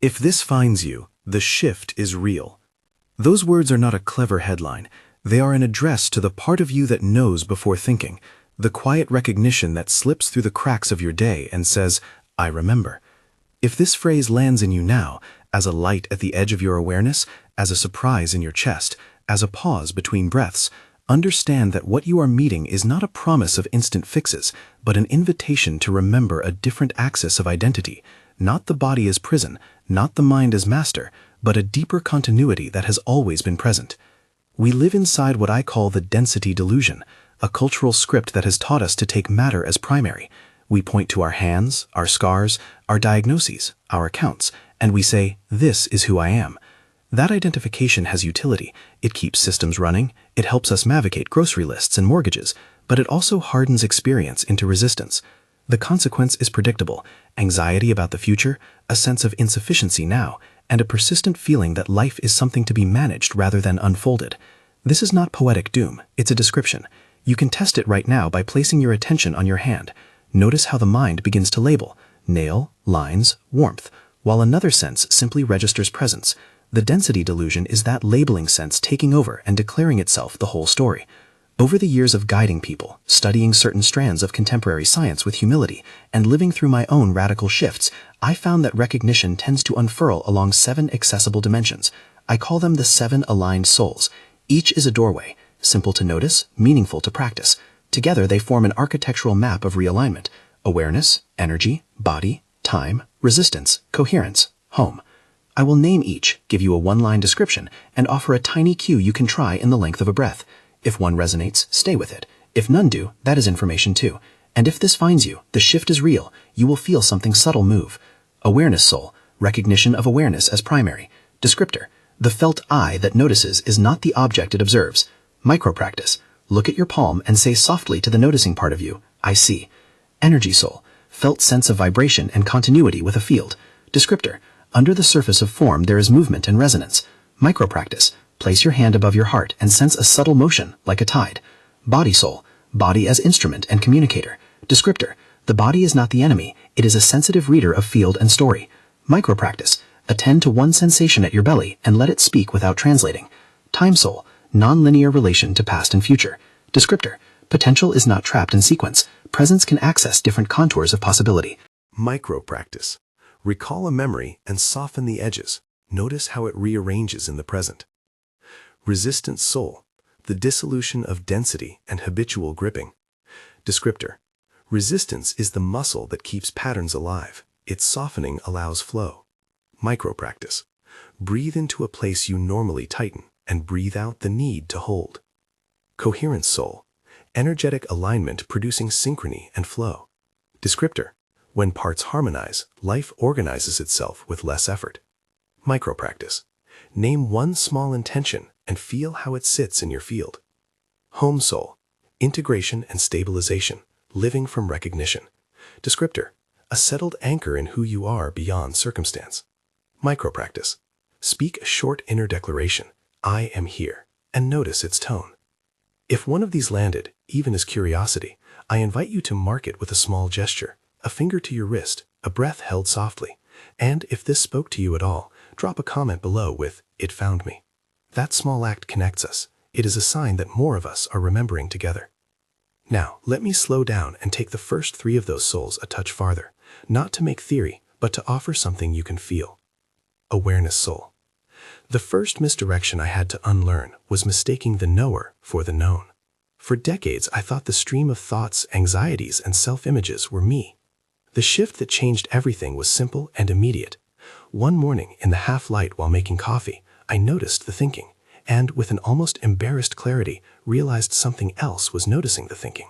If this finds you, the shift is real. Those words are not a clever headline. They are an address to the part of you that knows before thinking, the quiet recognition that slips through the cracks of your day and says, I remember. If this phrase lands in you now, as a light at the edge of your awareness, as a surprise in your chest, as a pause between breaths, understand that what you are meeting is not a promise of instant fixes, but an invitation to remember a different axis of identity, not the body as prison, not the mind as master, but a deeper continuity that has always been present. We live inside what I call the density delusion, a cultural script that has taught us to take matter as primary. We point to our hands, our scars, our diagnoses, our accounts, and we say, this is who I am. That identification has utility. It keeps systems running, it helps us navigate grocery lists and mortgages, but it also hardens experience into resistance. The consequence is predictable: anxiety about the future, a sense of insufficiency now, and a persistent feeling that life is something to be managed rather than unfolded. This is not poetic doom, it's a description. You can test it right now by placing your attention on your hand. Notice how the mind begins to label: nail, lines, warmth, while another sense simply registers presence. The density delusion is that labeling sense taking over and declaring itself the whole story. Over the years of guiding people, studying certain strands of contemporary science with humility, and living through my own radical shifts, I found that recognition tends to unfurl along 7 accessible dimensions. I call them the 7 aligned souls. Each is a doorway, simple to notice, meaningful to practice. Together they form an architectural map of realignment: awareness, energy, body, time, resistance, coherence, home. I will name each, give you a one-line description, and offer a tiny cue you can try in the length of a breath. If one resonates, stay with it. If none do, that is information too. And if this finds you, the shift is real. You will feel something subtle move. Awareness soul, recognition of awareness as primary. Descriptor, the felt I that notices is not the object it observes. Micro-practice, look at your palm and say softly to the noticing part of you, I see. Energy soul, felt sense of vibration and continuity with a field. Descriptor, under the surface of form there is movement and resonance. Micro-practice, place your hand above your heart and sense a subtle motion, like a tide. Body soul, body as instrument and communicator. Descriptor, the body is not the enemy, it is a sensitive reader of field and story. Micro-practice, attend to one sensation at your belly and let it speak without translating. Time soul, non-linear relation to past and future. Descriptor, potential is not trapped in sequence. Presence can access different contours of possibility. Micro-practice. Recall a memory and soften the edges. Notice how it rearranges in the present. Resistance soul, the dissolution of density and habitual gripping. Descriptor, resistance is the muscle that keeps patterns alive. Its softening allows flow. Micro-practice, breathe into a place you normally tighten and breathe out the need to hold. Coherence soul, energetic alignment producing synchrony and flow. Descriptor, when parts harmonize, life organizes itself with less effort. Micro-practice, name one small intention and feel how it sits in your field. Home soul, integration and stabilization, living from recognition. Descriptor, a settled anchor in who you are beyond circumstance. Micro-practice, speak a short inner declaration, I am here, and notice its tone. If one of these landed, even as curiosity, I invite you to mark it with a small gesture, a finger to your wrist, a breath held softly, and if this spoke to you at all, drop a comment below with, it found me. That small act connects us. It is a sign that more of us are remembering together. Now, let me slow down and take the first 3 of those souls a touch farther, not to make theory, but to offer something you can feel. Awareness soul. The first misdirection I had to unlearn was mistaking the knower for the known. For decades, I thought the stream of thoughts, anxieties, and self-images were me. The shift that changed everything was simple and immediate. One morning, in the half-light while making coffee, I noticed the thinking, and with an almost embarrassed clarity, realized something else was noticing the thinking.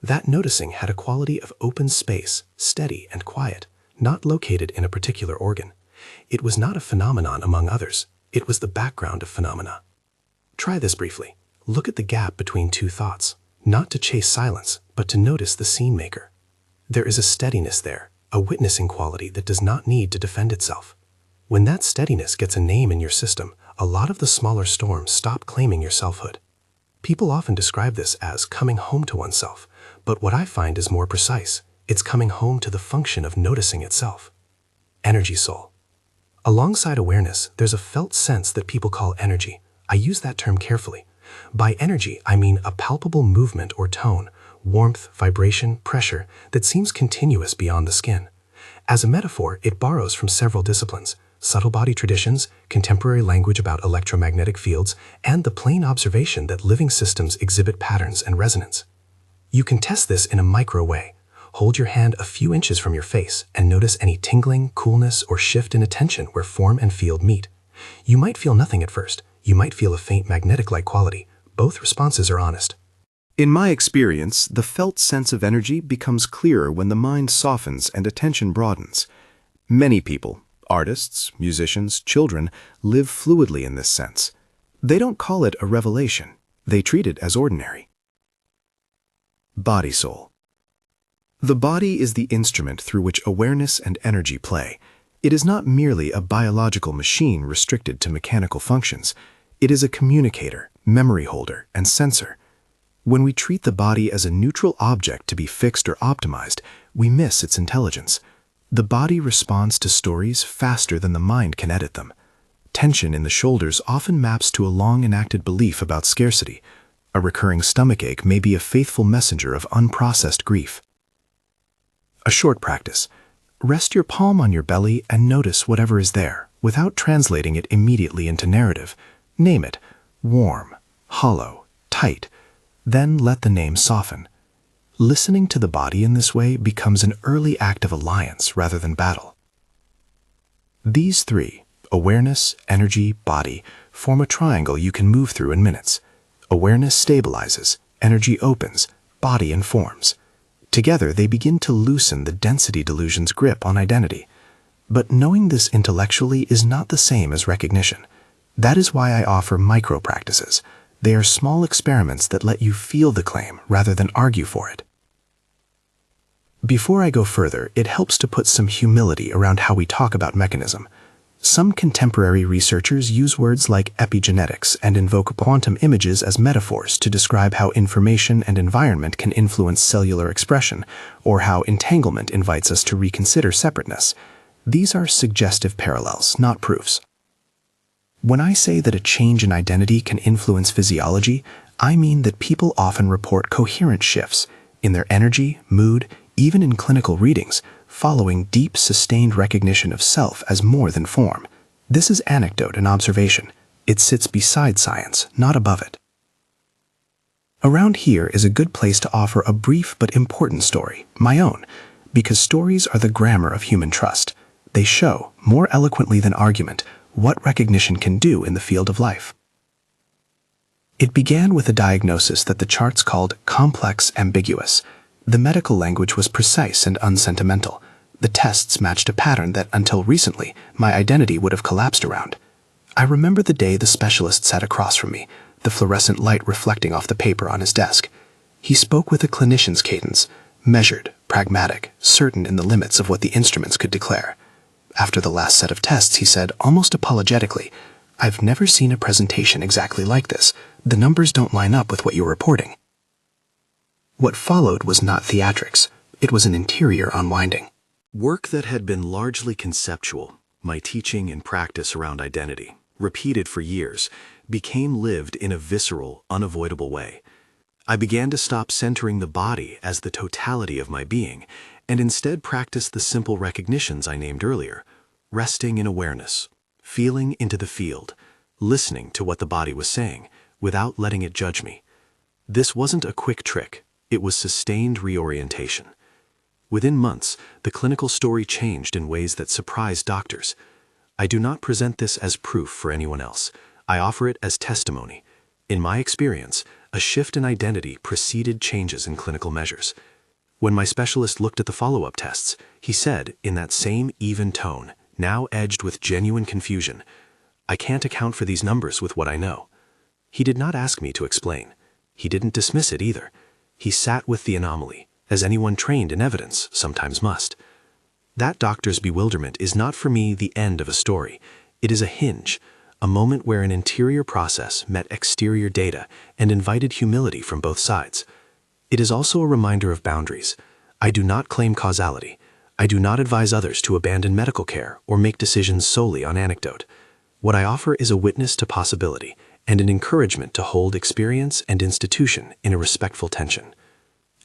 That noticing had a quality of open space, steady and quiet, not located in a particular organ. It was not a phenomenon among others. It was the background of phenomena. Try this briefly. Look at the gap between 2 thoughts, not to chase silence, but to notice the scene maker. There is a steadiness there, a witnessing quality that does not need to defend itself. When that steadiness gets a name in your system, a lot of the smaller storms stop claiming your selfhood. People often describe this as coming home to oneself, but what I find is more precise. It's coming home to the function of noticing itself. Energy soul. Alongside awareness, there's a felt sense that people call energy. I use that term carefully. By energy, I mean a palpable movement or tone, warmth, vibration, pressure that seems continuous beyond the skin. As a metaphor, it borrows from several disciplines: subtle body traditions, contemporary language about electromagnetic fields, and the plain observation that living systems exhibit patterns and resonance. You can test this in a micro way. Hold your hand a few inches from your face and notice any tingling, coolness, or shift in attention where form and field meet. You might feel nothing at first. You might feel a faint magnetic-like quality. Both responses are honest. In my experience, the felt sense of energy becomes clearer when the mind softens and attention broadens. Many people, artists, musicians, children, live fluidly in this sense. They don't call it a revelation. They treat it as ordinary. Body-soul. The body is the instrument through which awareness and energy play. It is not merely a biological machine restricted to mechanical functions. It is a communicator, memory holder, and sensor. When we treat the body as a neutral object to be fixed or optimized, we miss its intelligence. The body responds to stories faster than the mind can edit them. Tension in the shoulders often maps to a long-enacted belief about scarcity. A recurring stomachache may be a faithful messenger of unprocessed grief. A short practice. Rest your palm on your belly and notice whatever is there, without translating it immediately into narrative. Name it: warm, hollow, tight. Then let the name soften. Listening to the body in this way becomes an early act of alliance rather than battle. These three, awareness, energy, body, form a triangle you can move through in minutes. Awareness stabilizes, energy opens, body informs. Together, they begin to loosen the density delusion's grip on identity. But knowing this intellectually is not the same as recognition. That is why I offer micro-practices. They are small experiments that let you feel the claim rather than argue for it. Before I go further, it helps to put some humility around how we talk about mechanism. Some contemporary researchers use words like epigenetics and invoke quantum images as metaphors to describe how information and environment can influence cellular expression, or how entanglement invites us to reconsider separateness. These are suggestive parallels, not proofs. When I say that a change in identity can influence physiology, I mean that people often report coherent shifts in their energy, mood, even in clinical readings, following deep, sustained recognition of self as more than form. This is anecdote and observation. It sits beside science, not above it. Around here is a good place to offer a brief but important story, my own, because stories are the grammar of human trust. They show, more eloquently than argument, what recognition can do in the field of life. It began with a diagnosis that the charts called complex ambiguous. The medical language was precise and unsentimental. The tests matched a pattern that, until recently, my identity would have collapsed around. I remember the day the specialist sat across from me, the fluorescent light reflecting off the paper on his desk. He spoke with a clinician's cadence, measured, pragmatic, certain in the limits of what the instruments could declare. After the last set of tests, he said, almost apologetically, "I've never seen a presentation exactly like this. The numbers don't line up with what you're reporting." What followed was not theatrics. It was an interior unwinding. Work that had been largely conceptual, my teaching and practice around identity, repeated for years, became lived in a visceral, unavoidable way. I began to stop centering the body as the totality of my being, and instead practice the simple recognitions I named earlier: resting in awareness, feeling into the field, listening to what the body was saying, without letting it judge me. This wasn't a quick trick. It was sustained reorientation. Within months, the clinical story changed in ways that surprised doctors. I do not present this as proof for anyone else. I offer it as testimony. In my experience, a shift in identity preceded changes in clinical measures. When my specialist looked at the follow-up tests, he said, in that same even tone, now edged with genuine confusion, "I can't account for these numbers with what I know." He did not ask me to explain. He didn't dismiss it either. He sat with the anomaly, as anyone trained in evidence sometimes must. That doctor's bewilderment is not for me the end of a story. It is a hinge, a moment where an interior process met exterior data and invited humility from both sides. It is also a reminder of boundaries. I do not claim causality. I do not advise others to abandon medical care or make decisions solely on anecdote. What I offer is a witness to possibility and an encouragement to hold experience and institution in a respectful tension.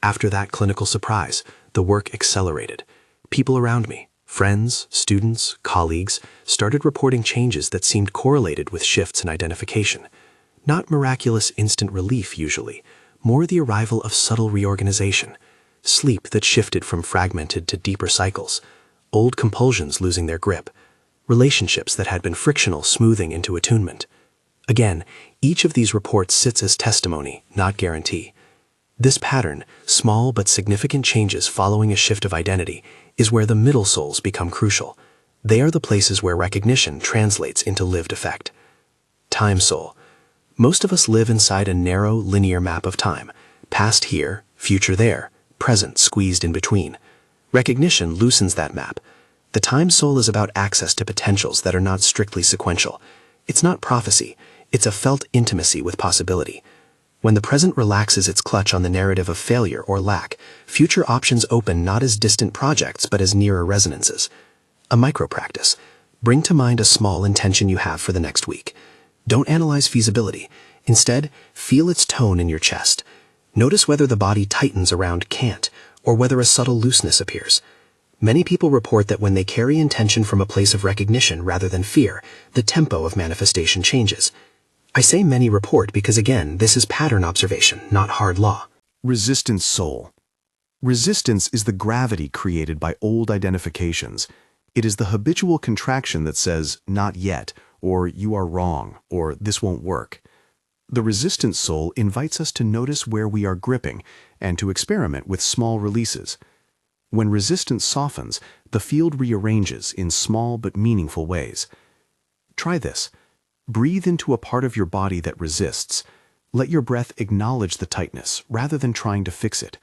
After that clinical surprise, the work accelerated. People around me, friends, students, colleagues, started reporting changes that seemed correlated with shifts in identification. Not miraculous instant relief usually, more the arrival of subtle reorganization. Sleep that shifted from fragmented to deeper cycles, old compulsions losing their grip, relationships that had been frictional smoothing into attunement. Again, each of these reports sits as testimony, not guarantee. This pattern, small but significant changes following a shift of identity, is where the middle souls become crucial. They are the places where recognition translates into lived effect. Time soul. Most of us live inside a narrow, linear map of time, past here, future there, present squeezed in between. Recognition loosens that map. The time soul is about access to potentials that are not strictly sequential. It's not prophecy, it's a felt intimacy with possibility. When the present relaxes its clutch on the narrative of failure or lack, future options open not as distant projects but as nearer resonances. A micro-practice. Bring to mind a small intention you have for the next week. Don't analyze feasibility. Instead, feel its tone in your chest. Notice whether the body tightens around can't, or whether a subtle looseness appears. Many people report that when they carry intention from a place of recognition rather than fear, the tempo of manifestation changes. I say many report because, again, this is pattern observation, not hard law. Resistance soul. Resistance is the gravity created by old identifications. It is the habitual contraction that says, not yet, or you are wrong, or this won't work. The resistance soul invites us to notice where we are gripping and to experiment with small releases. When resistance softens, the field rearranges in small but meaningful ways. Try this. Breathe into a part of your body that resists. Let your breath acknowledge the tightness rather than trying to fix it.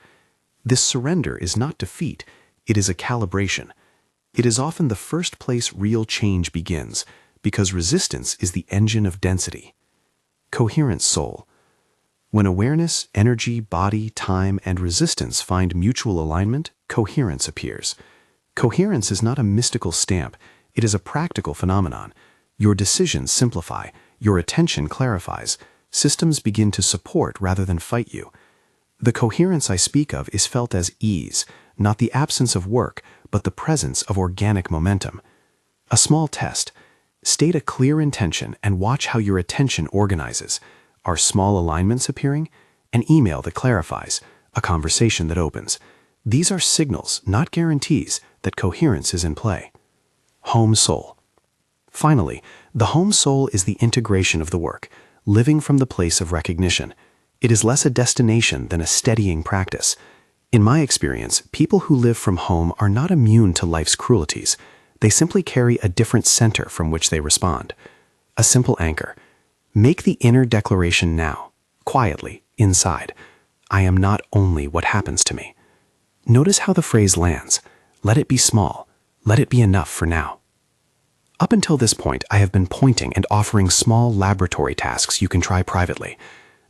This surrender is not defeat, it is a calibration. It is often the first place real change begins, because resistance is the engine of density. Coherent soul. When awareness, energy, body, time, and resistance find mutual alignment, coherence appears. Coherence is not a mystical stamp, it is a practical phenomenon. Your decisions simplify, your attention clarifies, systems begin to support rather than fight you. The coherence I speak of is felt as ease, not the absence of work, but the presence of organic momentum. A small test. State a clear intention and watch how your attention organizes. Are small alignments appearing? An email that clarifies, a conversation that opens. These are signals, not guarantees, that coherence is in play. Home soul. Finally, the home soul is the integration of the work, living from the place of recognition. It is less a destination than a steadying practice. In my experience, people who live from home are not immune to life's cruelties. They simply carry a different center from which they respond. A simple anchor. Make the inner declaration now, quietly, inside. I am not only what happens to me. Notice how the phrase lands. Let it be small. Let it be enough for now. Up until this point, I have been pointing and offering small laboratory tasks you can try privately.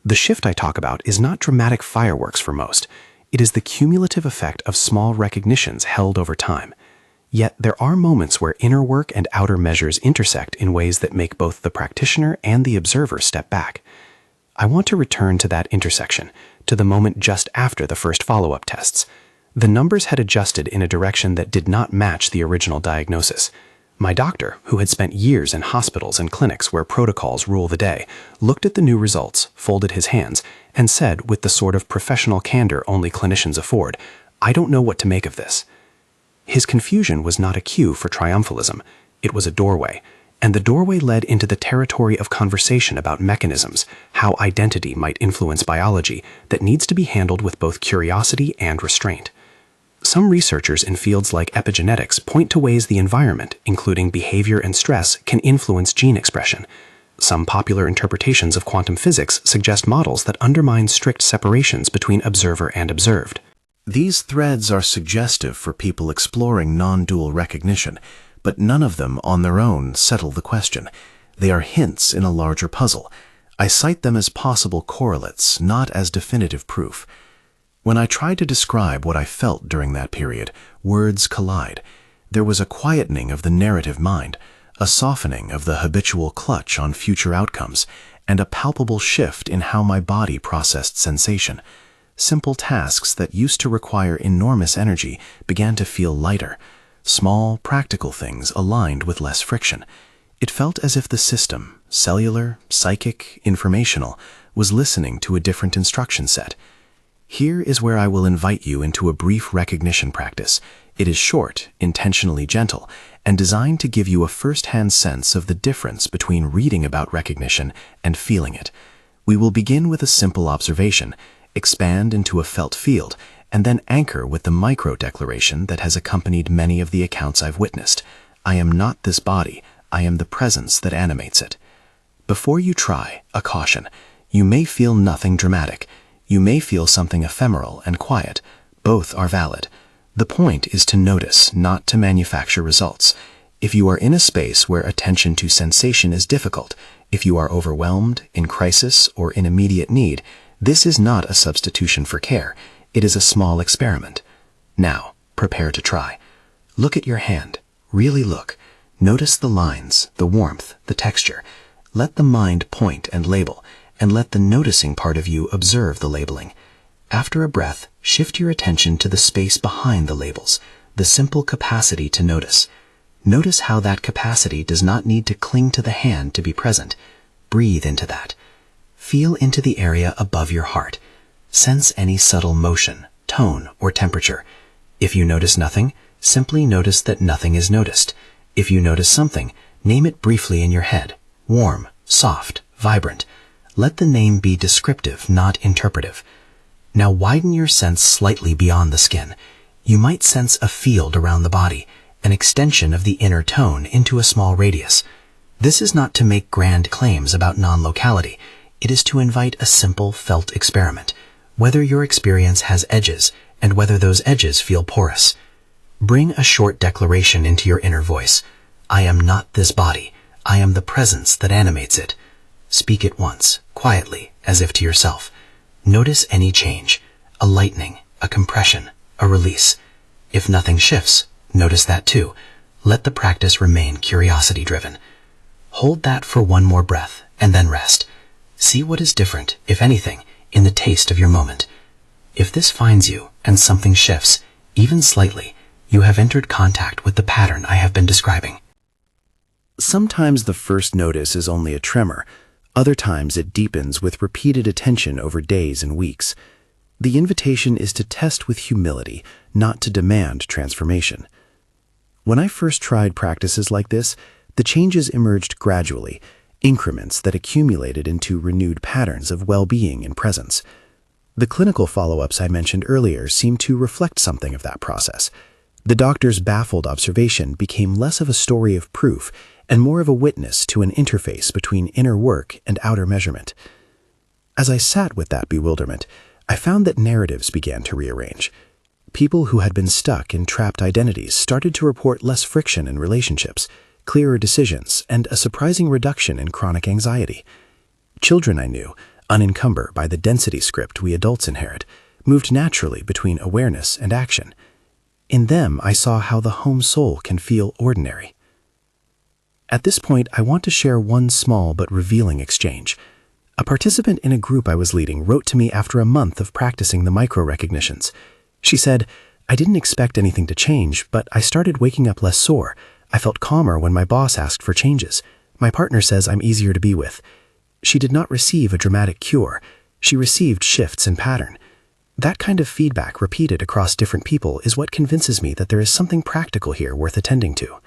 The shift I talk about is not dramatic fireworks for most. It is the cumulative effect of small recognitions held over time. Yet there are moments where inner work and outer measures intersect in ways that make both the practitioner and the observer step back. I want to return to that intersection, to the moment just after the first follow-up tests. The numbers had adjusted in a direction that did not match the original diagnosis. My doctor, who had spent years in hospitals and clinics where protocols rule the day, looked at the new results, folded his hands, and said with the sort of professional candor only clinicians afford, "I don't know what to make of this." His confusion was not a cue for triumphalism. It was a doorway, and the doorway led into the territory of conversation about mechanisms, how identity might influence biology, that needs to be handled with both curiosity and restraint. Some researchers in fields like epigenetics point to ways the environment, including behavior and stress, can influence gene expression. Some popular interpretations of quantum physics suggest models that undermine strict separations between observer and observed. These threads are suggestive for people exploring non-dual recognition, but none of them on their own settle the question. They are hints in a larger puzzle. I cite them as possible correlates, not as definitive proof. When I tried to describe what I felt during that period, words collide. There was a quietening of the narrative mind, a softening of the habitual clutch on future outcomes, and a palpable shift in how my body processed sensation. Simple tasks that used to require enormous energy began to feel lighter. Small, practical things aligned with less friction. It felt as if the system, cellular, psychic, informational, was listening to a different instruction set. Here is where I will invite you into a brief recognition practice. It is short, intentionally gentle, and designed to give you a first-hand sense of the difference between reading about recognition and feeling it. We will begin with a simple observation, expand into a felt field, and then anchor with the micro-declaration that has accompanied many of the accounts I've witnessed. I am not this body, I am the presence that animates it. Before you try, a caution. You may feel nothing dramatic. You may feel something ephemeral and quiet. Both are valid. The point is to notice, not to manufacture results. If you are in a space where attention to sensation is difficult, if you are overwhelmed, in crisis, or in immediate need, this is not a substitution for care. It is a small experiment. Now, prepare to try. Look at your hand. Really look. Notice the lines, the warmth, the texture. Let the mind point and label, and let the noticing part of you observe the labeling. After a breath, shift your attention to the space behind the labels, the simple capacity to notice. Notice how that capacity does not need to cling to the hand to be present. Breathe into that. Feel into the area above your heart. Sense any subtle motion, tone, or temperature. If you notice nothing, simply notice that nothing is noticed. If you notice something, name it briefly in your head. Warm, soft, vibrant. Let the name be descriptive, not interpretive. Now widen your sense slightly beyond the skin. You might sense a field around the body, an extension of the inner tone into a small radius. This is not to make grand claims about non-locality. It is to invite a simple felt experiment, whether your experience has edges and whether those edges feel porous. Bring a short declaration into your inner voice. I am not this body. I am the presence that animates it. Speak it once, quietly, as if to yourself. Notice any change, a lightening, a compression, a release. If nothing shifts, notice that too. Let the practice remain curiosity-driven. Hold that for one more breath, and then rest. See what is different, if anything, in the taste of your moment. If this finds you, and something shifts, even slightly, you have entered contact with the pattern I have been describing. Sometimes the first notice is only a tremor. Other times it deepens with repeated attention over days and weeks. The invitation is to test with humility, not to demand transformation. When I first tried practices like this, the changes emerged gradually, increments that accumulated into renewed patterns of well-being and presence. The clinical follow-ups I mentioned earlier seemed to reflect something of that process. The doctor's baffled observation became less of a story of proof and more of a witness to an interface between inner work and outer measurement. As I sat with that bewilderment, I found that narratives began to rearrange. People who had been stuck in trapped identities started to report less friction in relationships, clearer decisions, and a surprising reduction in chronic anxiety. Children I knew, unencumbered by the density script we adults inherit, moved naturally between awareness and action. In them, I saw how the home soul can feel ordinary. At this point, I want to share one small but revealing exchange. A participant in a group I was leading wrote to me after a month of practicing the micro-recognitions. She said, "I didn't expect anything to change, but I started waking up less sore. I felt calmer when my boss asked for changes. My partner says I'm easier to be with." She did not receive a dramatic cure. She received shifts in pattern. That kind of feedback repeated across different people is what convinces me that there is something practical here worth attending to.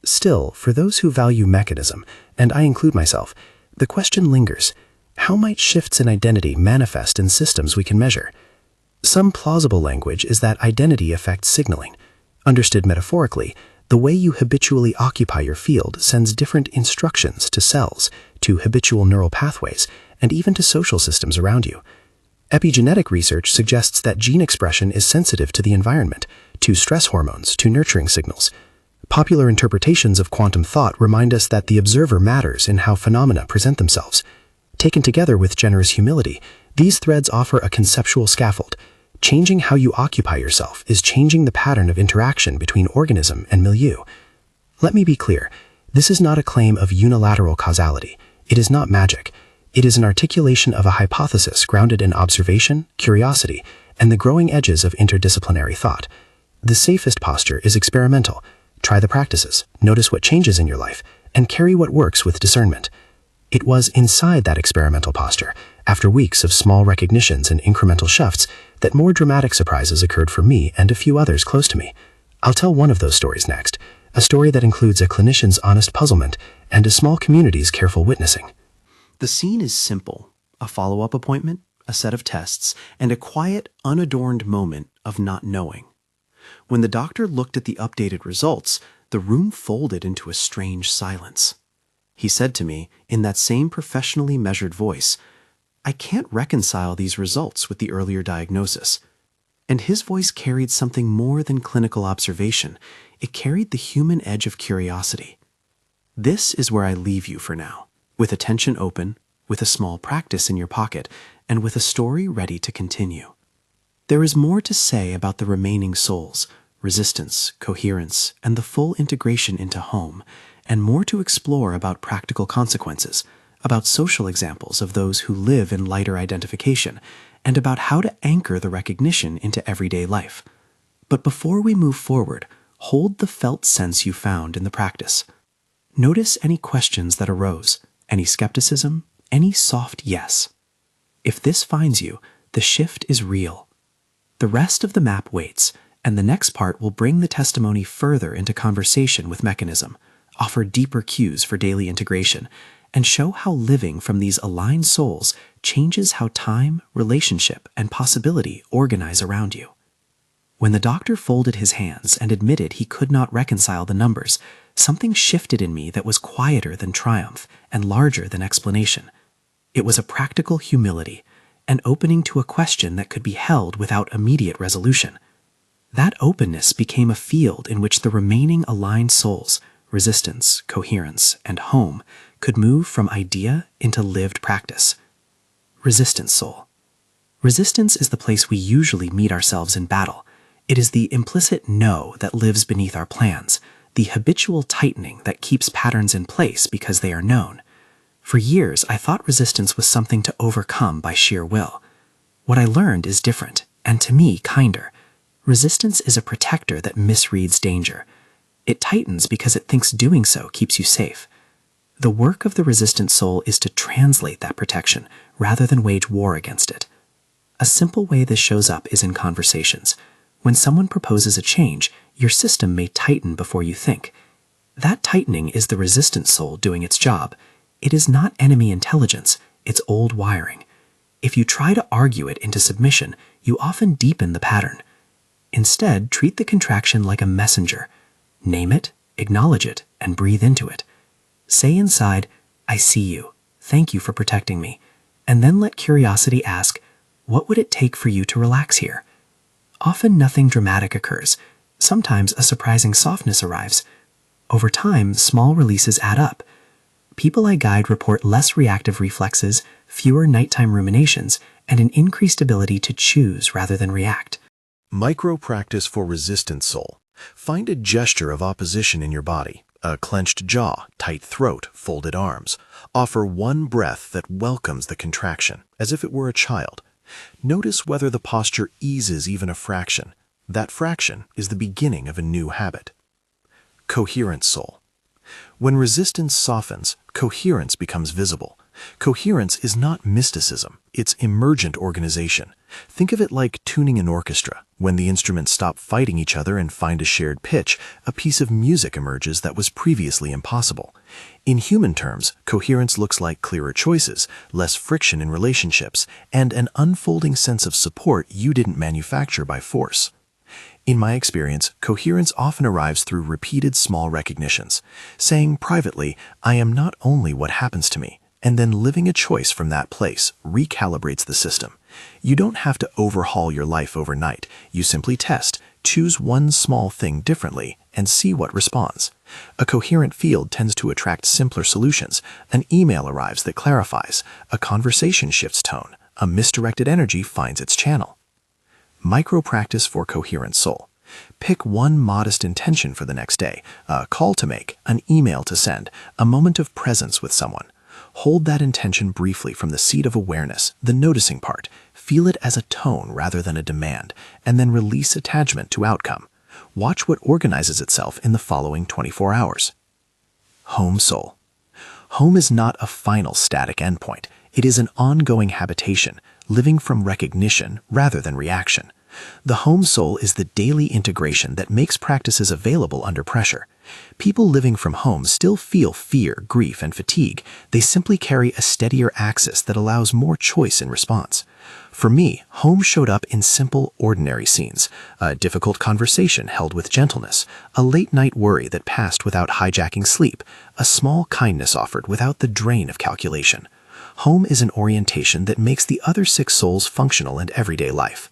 Still, for those who value mechanism, and I include myself, the question lingers: how might shifts in identity manifest in systems we can measure? Some plausible language is that identity affects signaling. Understood metaphorically, the way you habitually occupy your field sends different instructions to cells, to habitual neural pathways, and even to social systems around you. Epigenetic research suggests that gene expression is sensitive to the environment, to stress hormones, to nurturing signals. Popular interpretations of quantum thought remind us that the observer matters in how phenomena present themselves. Taken together with generous humility, These threads offer a conceptual scaffold. Changing how you occupy yourself is changing the pattern of interaction between organism and milieu. Let me be clear, this is not a claim of unilateral causality. It is not magic. It is an articulation of a hypothesis grounded in observation, curiosity, and the growing edges of interdisciplinary thought. The safest posture is experimental. Try the practices, notice what changes in your life, and carry what works with discernment. It was inside that experimental posture, after weeks of small recognitions and incremental shifts, that more dramatic surprises occurred for me and a few others close to me. I'll tell one of those stories next, a story that includes a clinician's honest puzzlement and a small community's careful witnessing. The scene is simple: a follow-up appointment, a set of tests, and a quiet, unadorned moment of not knowing. When the doctor looked at the updated results, the room folded into a strange silence. He said to me, in that same professionally measured voice, "I can't reconcile these results with the earlier diagnosis." And his voice carried something more than clinical observation. It carried the human edge of curiosity. This is where I leave you for now, with attention open, with a small practice in your pocket, and with a story ready to continue. There is more to say about the remaining souls, resistance, coherence, and the full integration into home, and more to explore about practical consequences, about social examples of those who live in lighter identification, and about how to anchor the recognition into everyday life. But before we move forward, hold the felt sense you found in the practice. Notice any questions that arose, any skepticism, any soft yes. If this finds you, the shift is real. The rest of the map waits, and the next part will bring the testimony further into conversation with mechanism, offer deeper cues for daily integration, and show how living from these aligned souls changes how time, relationship, and possibility organize around you. When the doctor folded his hands and admitted he could not reconcile the numbers, something shifted in me that was quieter than triumph and larger than explanation. It was a practical humility, an opening to a question that could be held without immediate resolution. That openness became a field in which the remaining aligned souls, resistance, coherence, and home, could move from idea into lived practice. Resistance soul. Resistance is the place we usually meet ourselves in battle. It is the implicit no that lives beneath our plans, the habitual tightening that keeps patterns in place because they are known. For years, I thought resistance was something to overcome by sheer will. What I learned is different, and to me, kinder. Resistance is a protector that misreads danger. It tightens because it thinks doing so keeps you safe. The work of the resistant soul is to translate that protection rather than wage war against it. A simple way this shows up is in conversations. When someone proposes a change, your system may tighten before you think. That tightening is the resistant soul doing its job. It is not enemy intelligence, it's old wiring. If you try to argue it into submission, you often deepen the pattern. Instead, treat the contraction like a messenger. Name it, acknowledge it, and breathe into it. Say inside, "I see you. Thank you for protecting me." And then let curiosity ask, what would it take for you to relax here? Often nothing dramatic occurs. Sometimes a surprising softness arrives. Over time, small releases add up. People I guide report less reactive reflexes, fewer nighttime ruminations, and an increased ability to choose rather than react. Micro-practice for resistant soul. Find a gesture of opposition in your body, a clenched jaw, tight throat, folded arms. Offer one breath that welcomes the contraction, as if it were a child. Notice whether the posture eases even a fraction. That fraction is the beginning of a new habit. Coherent soul. When resistance softens, coherence becomes visible. Coherence is not mysticism, it's emergent organization. Think of it like tuning an orchestra. When the instruments stop fighting each other and find a shared pitch, a piece of music emerges that was previously impossible. In human terms, coherence looks like clearer choices, less friction in relationships, and an unfolding sense of support you didn't manufacture by force. In my experience, coherence often arrives through repeated small recognitions, saying privately, "I am not only what happens to me," and then living a choice from that place recalibrates the system. You don't have to overhaul your life overnight. You simply test, choose one small thing differently, and see what responds. A coherent field tends to attract simpler solutions. An email arrives that clarifies. A conversation shifts tone. a misdirected energy finds its channel. Micro-practice for coherent soul. Pick one modest intention for the next day, a call to make, an email to send, a moment of presence with someone. Hold that intention briefly from the seat of awareness, the noticing part. Feel it as a tone rather than a demand, and then release attachment to outcome. Watch what organizes itself in the following 24 hours. Home soul. Home is not a final static endpoint. It is an ongoing habitation, living from recognition rather than reaction. The home soul is the daily integration that makes practices available under pressure. People living from home still feel fear, grief, and fatigue. They simply carry a steadier axis that allows more choice in response. For me, home showed up in simple, ordinary scenes: a difficult conversation held with gentleness, a late-night worry that passed without hijacking sleep, a small kindness offered without the drain of calculation. Home is an orientation that makes the other 6 souls functional in everyday life.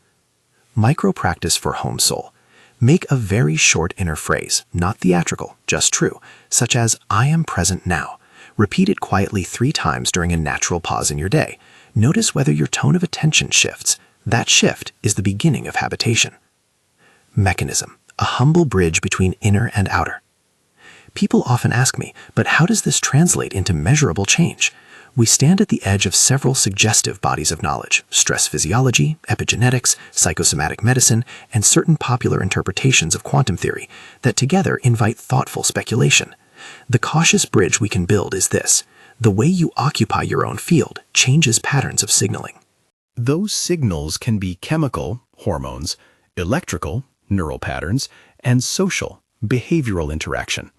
Micro-practice for home soul. Make a very short inner phrase, not theatrical, just true, such as, "I am present now." Repeat it quietly 3 times during a natural pause in your day. Notice whether your tone of attention shifts. That shift is the beginning of habitation. Mechanism, a humble bridge between inner and outer. People often ask me, but how does this translate into measurable change? We stand at the edge of several suggestive bodies of knowledge: stress physiology, epigenetics, psychosomatic medicine, and certain popular interpretations of quantum theory that together invite thoughtful speculation. The cautious bridge we can build is this: the way you occupy your own field changes patterns of signaling. Those signals can be chemical, hormones, electrical, neural patterns, and social, behavioral interaction.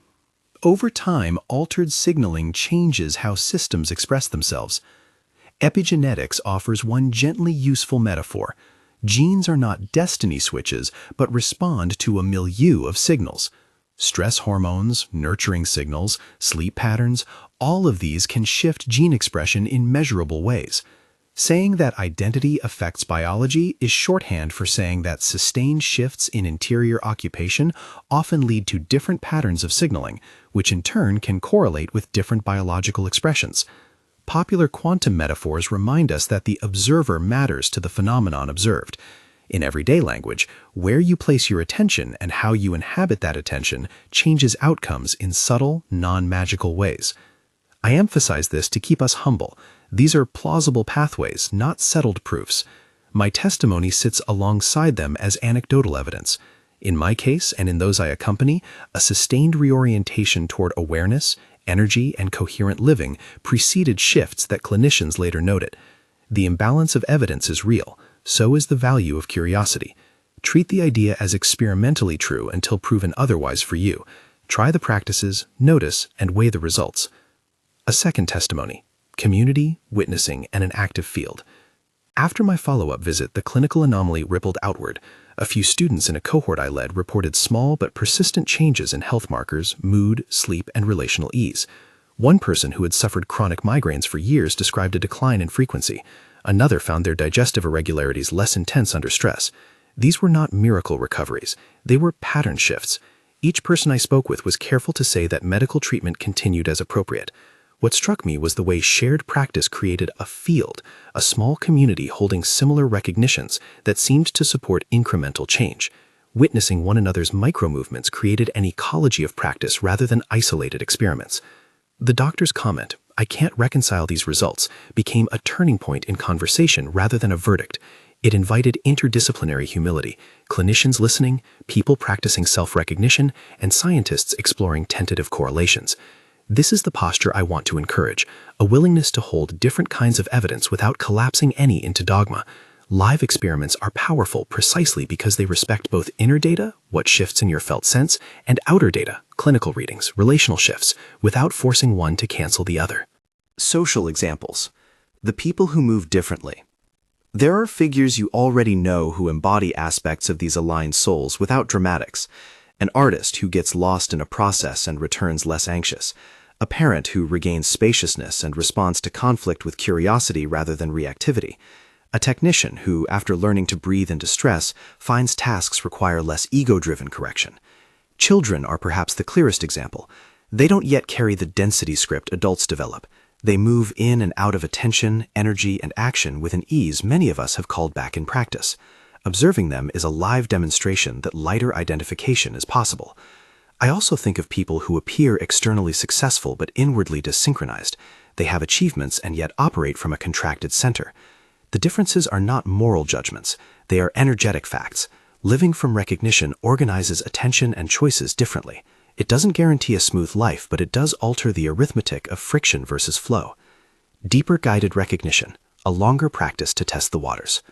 Over time, altered signaling changes how systems express themselves. Epigenetics offers one gently useful metaphor. Genes are not destiny switches, but respond to a milieu of signals. Stress hormones, nurturing signals, sleep patterns, all of these can shift gene expression in measurable ways. Saying that identity affects biology is shorthand for saying that sustained shifts in interior occupation often lead to different patterns of signaling, which in turn can correlate with different biological expressions. Popular quantum metaphors remind us that the observer matters to the phenomenon observed. In everyday language, where you place your attention and how you inhabit that attention changes outcomes in subtle, non-magical ways. I emphasize this to keep us humble. These are plausible pathways, not settled proofs. My testimony sits alongside them as anecdotal evidence. In my case, and in those I accompany, a sustained reorientation toward awareness, energy, and coherent living preceded shifts that clinicians later noted. The imbalance of evidence is real. So is the value of curiosity. Treat the idea as experimentally true until proven otherwise for you. Try the practices, notice, and weigh the results. A second testimony: community, witnessing, and an active field. After my follow-up visit, the clinical anomaly rippled outward. A few students in a cohort I led reported small but persistent changes in health markers, mood, sleep, and relational ease. One person who had suffered chronic migraines for years described a decline in frequency. Another found their digestive irregularities less intense under stress. These were not miracle recoveries. They were pattern shifts. Each person I spoke with was careful to say that medical treatment continued as appropriate. What struck me was the way shared practice created a field, a small community holding similar recognitions that seemed to support incremental change. Witnessing one another's micro-movements created an ecology of practice rather than isolated experiments. The doctor's comment, "I can't reconcile these results," became a turning point in conversation rather than a verdict. It invited interdisciplinary humility, clinicians listening, people practicing self-recognition, and scientists exploring tentative correlations. This is the posture I want to encourage, a willingness to hold different kinds of evidence without collapsing any into dogma. Live experiments are powerful precisely because they respect both inner data, what shifts in your felt sense, and outer data, clinical readings, relational shifts, without forcing one to cancel the other. Social examples. The people who move differently. There are figures you already know who embody aspects of these aligned souls without dramatics. An artist who gets lost in a process and returns less anxious. A parent who regains spaciousness and responds to conflict with curiosity rather than reactivity. A technician who, after learning to breathe into stress, finds tasks require less ego-driven correction. Children are perhaps the clearest example. They don't yet carry the density script adults develop. They move in and out of attention, energy, and action with an ease many of us have called back in practice. Observing them is a live demonstration that lighter identification is possible. I also think of people who appear externally successful but inwardly dysynchronized. They have achievements and yet operate from a contracted center. The differences are not moral judgments, they are energetic facts. Living from recognition organizes attention and choices differently. It doesn't guarantee a smooth life, but it does alter the arithmetic of friction versus flow. Deeper guided recognition, a longer practice to test the waters.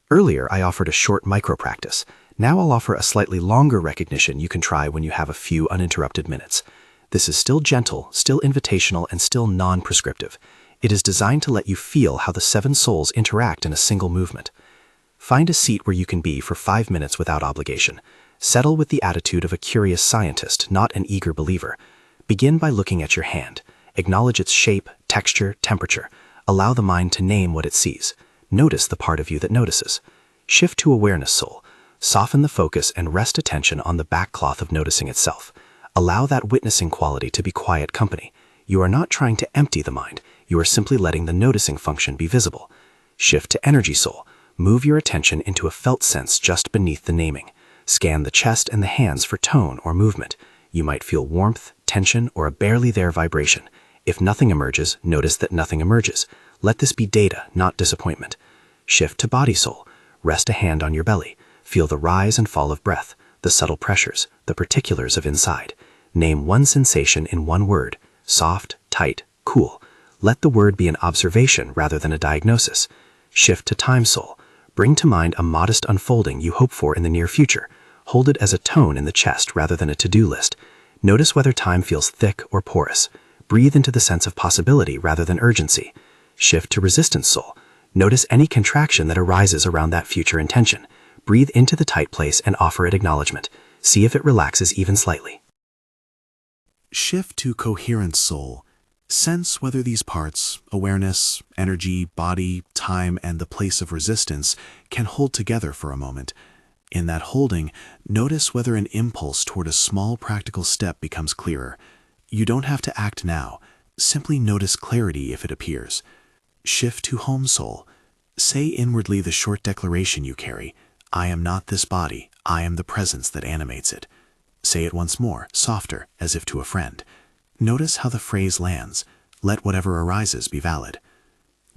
Earlier, I offered a short micro-practice. Now I'll offer a slightly longer recognition you can try when you have a few uninterrupted minutes. This is still gentle, still invitational, and still non-prescriptive. It is designed to let you feel how the 7 souls interact in a single movement. Find a seat where you can be for 5 minutes without obligation. Settle with the attitude of a curious scientist, not an eager believer. Begin by looking at your hand. Acknowledge its shape, texture, temperature. Allow the mind to name what it sees. Notice the part of you that notices. Shift to awareness soul. Soften the focus and rest attention on the backcloth of noticing itself. Allow that witnessing quality to be quiet company. You are not trying to empty the mind. You are simply letting the noticing function be visible. Shift to energy soul. Move your attention into a felt sense just beneath the naming. Scan the chest and the hands for tone or movement. You might feel warmth, tension, or a barely there vibration. If nothing emerges, notice that nothing emerges. Let this be data, not disappointment. Shift to body soul. Rest a hand on your belly. Feel the rise and fall of breath, the subtle pressures, the particulars of inside. Name one sensation in one word: soft, tight, cool. Let the word be an observation rather than a diagnosis. Shift to time soul. Bring to mind a modest unfolding you hope for in the near future. Hold it as a tone in the chest rather than a to-do list. Notice whether time feels thick or porous. Breathe into the sense of possibility rather than urgency. Shift to resistance soul. Notice any contraction that arises around that future intention. Breathe into the tight place and offer it acknowledgement. See if it relaxes even slightly. Shift to coherence soul. Sense whether these parts, awareness, energy, body, time, and the place of resistance, can hold together for a moment. In that holding, notice whether an impulse toward a small practical step becomes clearer. You don't have to act now. Simply notice clarity if it appears. Shift to home soul. Say inwardly the short declaration you carry: I am not this body, I am the presence that animates it. Say it once more, softer, as if to a friend. Notice how the phrase lands. Let whatever arises be valid.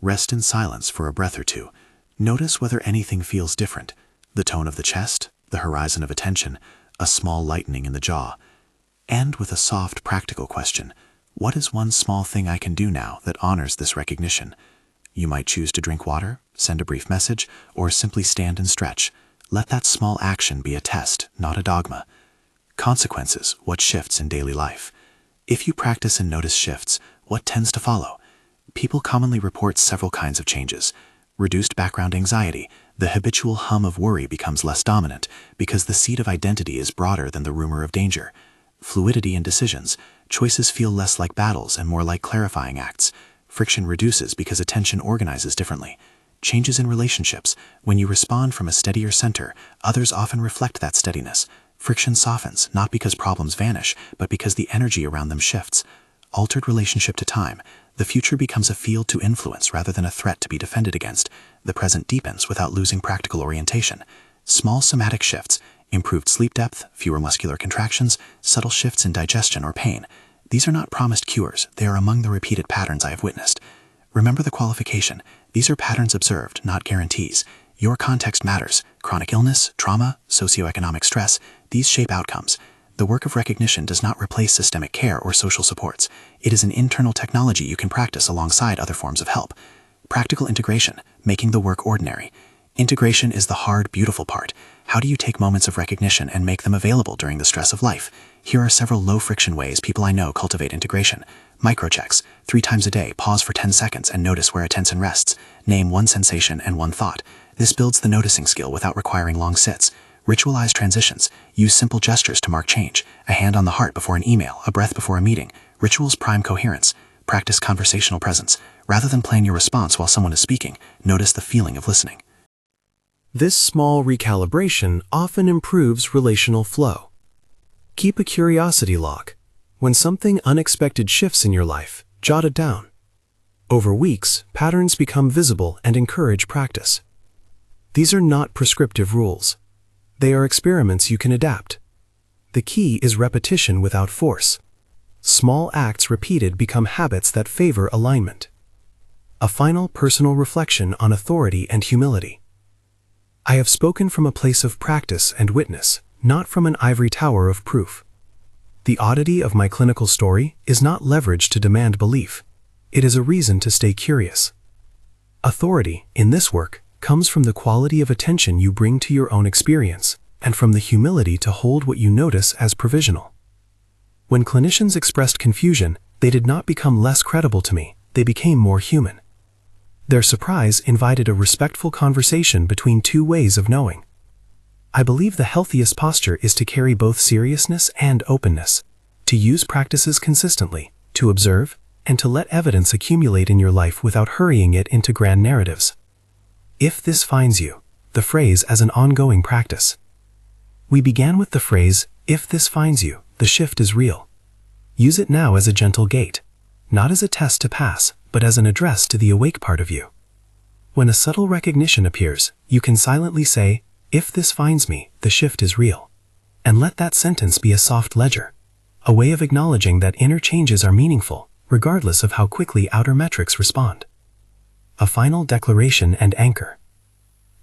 Rest in silence for a breath or two. Notice whether anything feels different. The tone of the chest, the horizon of attention, a small lightening in the jaw. End with a soft, practical question. What is one small thing I can do now that honors this recognition? You might choose to drink water, send a brief message, or simply stand and stretch. Let that small action be a test, not a dogma. Consequences: what shifts in daily life? If you practice and notice shifts, what tends to follow? People commonly report several kinds of changes. Reduced background anxiety. The habitual hum of worry becomes less dominant because the seed of identity is broader than the rumor of danger. Fluidity in decisions. Choices feel less like battles and more like clarifying acts. Friction reduces because attention organizes differently. Changes in relationships. When you respond from a steadier center, others often reflect that steadiness. Friction softens, not because problems vanish, but because the energy around them shifts. Altered relationship to time. The future becomes a field to influence rather than a threat to be defended against. The present deepens without losing practical orientation. Small somatic shifts. Improved sleep depth, fewer muscular contractions, subtle shifts in digestion or pain. These are not promised cures. They are among the repeated patterns I have witnessed. Remember the qualification. These are patterns observed, not guarantees. Your context matters. Chronic illness, trauma, socioeconomic stress, these shape outcomes. The work of recognition does not replace systemic care or social supports. It is an internal technology you can practice alongside other forms of help. Practical integration, making the work ordinary. Integration is the hard, beautiful part. How do you take moments of recognition and make them available during the stress of life? Here are several low-friction ways people I know cultivate integration. Microchecks. 3 times a day, pause for 10 seconds and notice where attention rests. Name one sensation and one thought. This builds the noticing skill without requiring long sits. Ritualize transitions. Use simple gestures to mark change. A hand on the heart before an email, a breath before a meeting. Rituals prime coherence. Practice conversational presence. Rather than plan your response while someone is speaking, notice the feeling of listening. This small recalibration often improves relational flow. Keep a curiosity log. When something unexpected shifts in your life, jot it down. Over weeks, patterns become visible and encourage practice. These are not prescriptive rules. They are experiments you can adapt. The key is repetition without force. Small acts repeated become habits that favor alignment. A final personal reflection on authority and humility. I have spoken from a place of practice and witness, not from an ivory tower of proof. The oddity of my clinical story is not leverage to demand belief. It is a reason to stay curious. Authority, in this work, comes from the quality of attention you bring to your own experience, and from the humility to hold what you notice as provisional. When clinicians expressed confusion, they did not become less credible to me, they became more human. Their surprise invited a respectful conversation between two ways of knowing. I believe the healthiest posture is to carry both seriousness and openness, to use practices consistently, to observe, and to let evidence accumulate in your life without hurrying it into grand narratives. If this finds you, the phrase as an ongoing practice. We began with the phrase, if this finds you, the shift is real. Use it now as a gentle gate, not as a test to pass, but as an address to the awake part of you. When a subtle recognition appears, you can silently say, if this finds me, the shift is real. And let that sentence be a soft ledger, a way of acknowledging that inner changes are meaningful, regardless of how quickly outer metrics respond. A final declaration and anchor.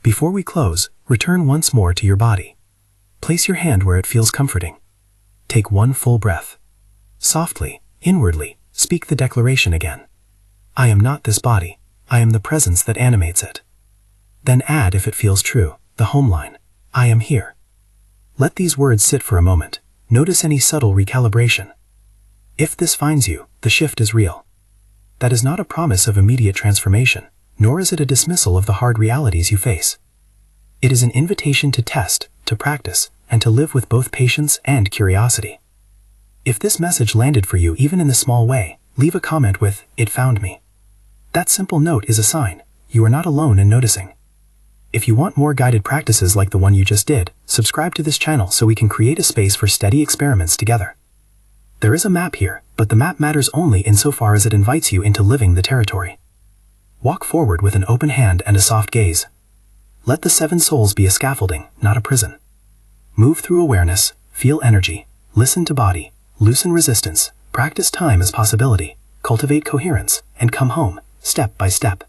Before we close, return once more to your body. Place your hand where it feels comforting. Take one full breath. Softly, inwardly, speak the declaration again. I am not this body, I am the presence that animates it. Then add, if it feels true, the home line, I am here. Let these words sit for a moment. Notice any subtle recalibration. If this finds you, the shift is real. That is not a promise of immediate transformation, nor is it a dismissal of the hard realities you face. It is an invitation to test, to practice, and to live with both patience and curiosity. If this message landed for you even in the small way, leave a comment with, it found me. That simple note is a sign you are not alone in noticing. If you want more guided practices like the one you just did, subscribe to this channel so we can create a space for steady experiments together. There is a map here, but the map matters only insofar as it invites you into living the territory. Walk forward with an open hand and a soft gaze. Let the 7 souls be a scaffolding, not a prison. Move through awareness, feel energy, listen to body, loosen resistance, practice time as possibility, cultivate coherence, and come home, step by step.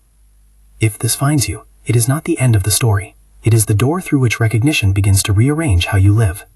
If this finds you, it is not the end of the story. It is the door through which recognition begins to rearrange how you live.